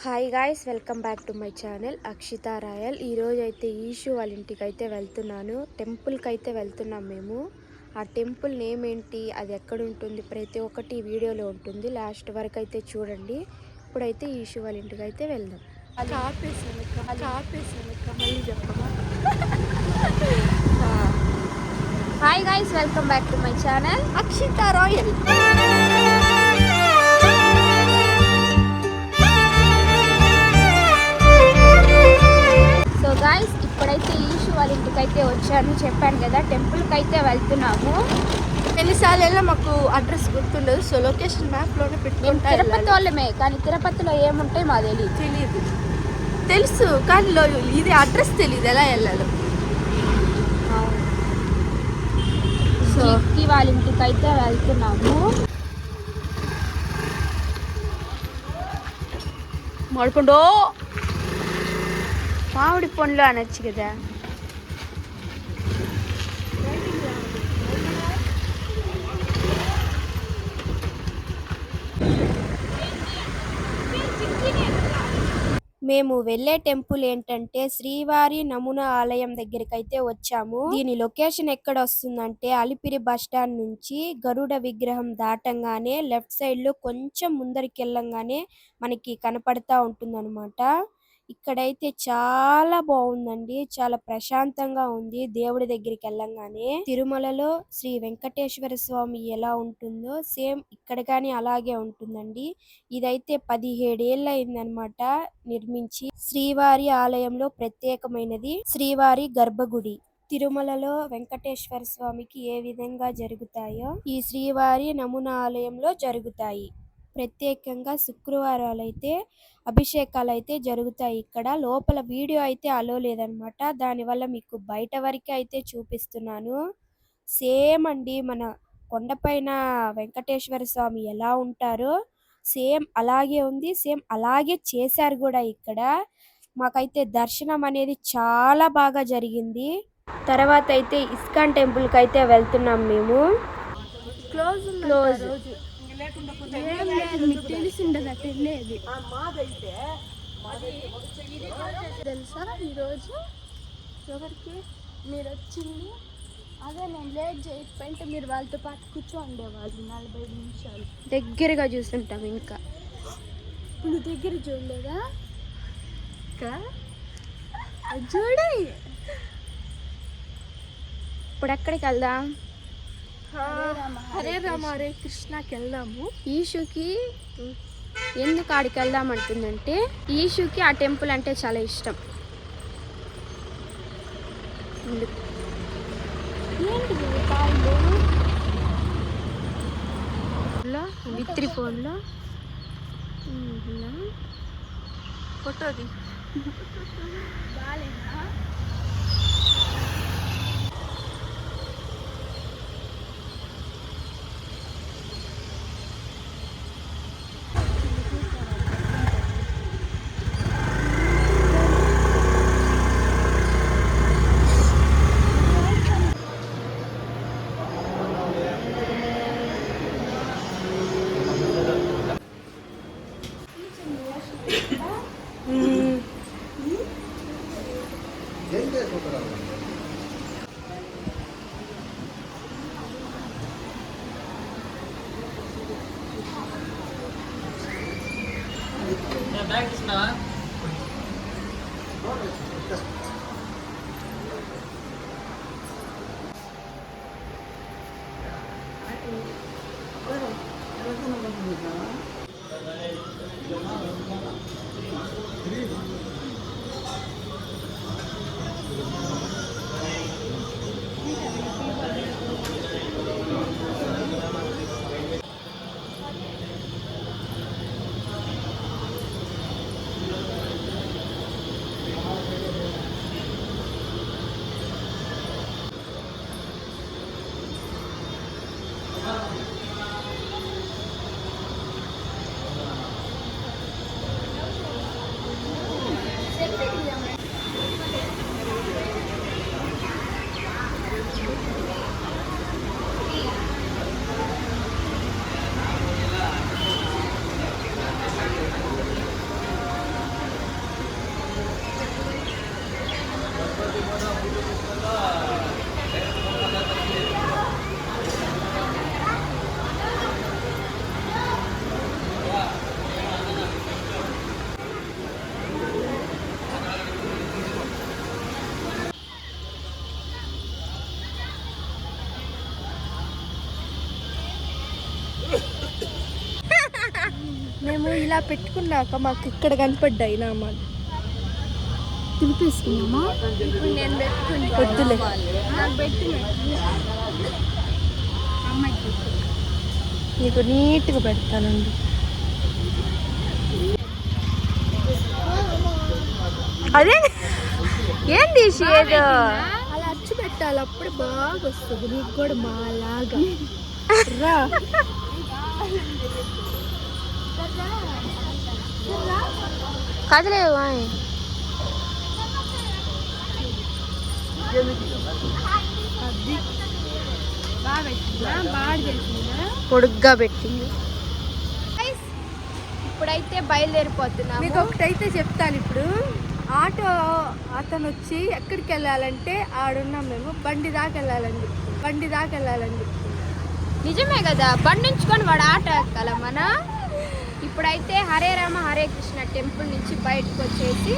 Hi guys, welcome back to my channel Akshitha Royal. ఈరోజు అయితే ఈషు వాళ్ళ ఇంటికి అయితే వెళ్తున్నాను. టెంపుల్కి అయితే వెళ్తున్నాం మేము. ఆ టెంపుల్ నేమ్ ఏంటి, అది ఎక్కడ ఉంటుంది, ప్రతి ఒక్కటి ఈ వీడియోలో ఉంటుంది. లాస్ట్ వరకు అయితే చూడండి. ఇప్పుడైతే ఈషు వాళ్ళ ఇంటికి అయితే వెళ్దాం. Hi guys, welcome back to my channel Akshitha Royal. So guys, ఇప్పుడైతే ఈషు వాళ్ళ ఇంటికి అయితే వచ్చాను. చెప్పాను కదా, టెంపుల్కి అయితే వెళ్తున్నాము. ఎన్నిసార్లు మాకు అడ్రస్ గుర్తుండదు, సో లొకేషన్ మ్యాప్లోనే పెట్టుకుంటాం. తిరుపతి వాళ్ళమే, కానీ తిరుపతిలో ఏముంటాయి మా తెలియదు. తెలుసు కానీ ఇది అడ్రస్ తెలియదు, ఎలా వెళ్ళాలి. సో వాళ్ళ ఇంటికి అయితే వెళ్తున్నాము. మాడుకుంటూ మామిడి పండ్లు అనొచ్చు కదా. మేము వెళ్ళే టెంపుల్ ఏంటంటే శ్రీవారి నమూనా ఆలయం దగ్గరికి అయితే వచ్చాము. దీని లొకేషన్ ఎక్కడ వస్తుందంటే అలిపిరి బస్ స్టాండ్ నుంచి గరుడ విగ్రహం దాటంగానే లెఫ్ట్ సైడ్ లో కొంచెం ముందరికి వెళ్ళంగానే మనకి కనపడతా ఉంటుందన్నమాట. ఇక్కడైతే చాలా బాగుందండి, చాలా ప్రశాంతంగా ఉంది. దేవుడి దగ్గరికి వెళ్ళంగానే తిరుమలలో శ్రీ వెంకటేశ్వర స్వామి ఎలా ఉంటుందో సేమ్ ఇక్కడ కానీ అలాగే ఉంటుందండి. ఇదైతే 17 ఏళ్ళు అయిందనమాట నిర్మించి. శ్రీవారి ఆలయంలో ప్రత్యేకమైనది శ్రీవారి గర్భగుడి. తిరుమలలో వెంకటేశ్వర స్వామికి ఏ విధంగా జరుగుతాయో ఈ శ్రీవారి నమూనా ఆలయంలో జరుగుతాయి. ప్రత్యేకంగా శుక్రవారాలు అయితే అభిషేకాలు అయితే జరుగుతాయి. ఇక్కడ లోపల వీడియో అయితే అలో లేదనమాట, దానివల్ల మీకు బయట వరకే అయితే చూపిస్తున్నాను. సేమ్ అండి, మన కొండపైన వెంకటేశ్వర స్వామి ఎలా ఉంటారో సేమ్ అలాగే ఉంది, సేమ్ అలాగే చేశారు కూడా. ఇక్కడ మాకైతే దర్శనం అనేది చాలా బాగా జరిగింది. తర్వాత అయితే ఇస్కాన్ టెంపుల్కి అయితే వెళ్తున్నాం మేము. క్లోజ్ తెలిసిండదు అట్ట వెళ్ళేది. తెలుసా ఈరోజు ఎవరికి మీరు వచ్చింది? అదే నేను లేట్ చేయకపోయింటే మీరు వాళ్ళతో పాటు కూర్చోండేవాళ్ళు 45 నిమిషాలు. దగ్గరగా చూస్తుంటాం. ఇంకా నువ్వు దగ్గర చూడలేదా? చూడే. ఇప్పుడు ఎక్కడికి వెళ్దాం? హరే రామ హరే కృష్ణకి వెళ్దాము. ఈషుకి ఎందుకు ఆడికి వెళ్దాం అంటుందంటే, ఈషుకి ఆ టెంపుల్ అంటే చాలా ఇష్టం. విత్రి ఫోన్లో ఫోటోది మేము ఇలా పెట్టుకున్నాక మాకు ఇక్కడ కనపడ్డాయి నామాలు. తినిపిస్తున్నామా? ఇప్పుడు నేను పెట్టుకుని వద్దులే, నాకు పెట్టి నీకు నీట్గా పెడతానండి. అదే ఏం తీసి ఏదో అలా అచ్చు పెట్టాలి, అప్పుడు బాగా వస్తుంది నీకు కూడా మాలాగా. రా కదలే పొడుగ్గా పెట్టింది. ఇప్పుడైతే బయలుదేరిపోతున్నాము. మీకు ఒకటైతే చెప్తాను. ఇప్పుడు ఆటో అతను వచ్చి ఎక్కడికి వెళ్ళాలంటే ఆడున్నాం మేము, బండి దాకా వెళ్ళాలని చెప్తున్నాం. నిజమే కదా, బండి ఉంచుకొని వాడు ఆటో ఎక్కాల మన. ఇప్పుడైతే హరే రామ హరే కృష్ణ టెంపుల్ నుంచి బయటకు వచ్చేసి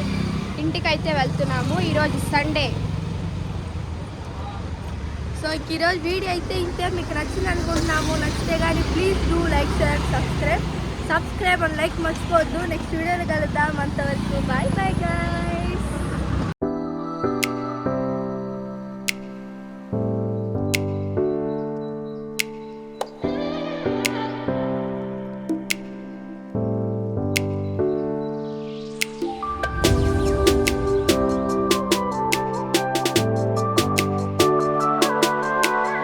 ఇంటికైతే వెళ్తున్నాము. ఈరోజు సండే. సో ఈరోజు వీడియో అయితే ఇంతే. మీకు నచ్చింది అనుకుంటున్నాము. నచ్చితే కానీ please do like, share, subscribe and like మర్చిపోవద్దు. నెక్స్ట్ వీడియోలో కలుద్దాం. అంతవరకు బాయ్ బాయ్ గాయ్.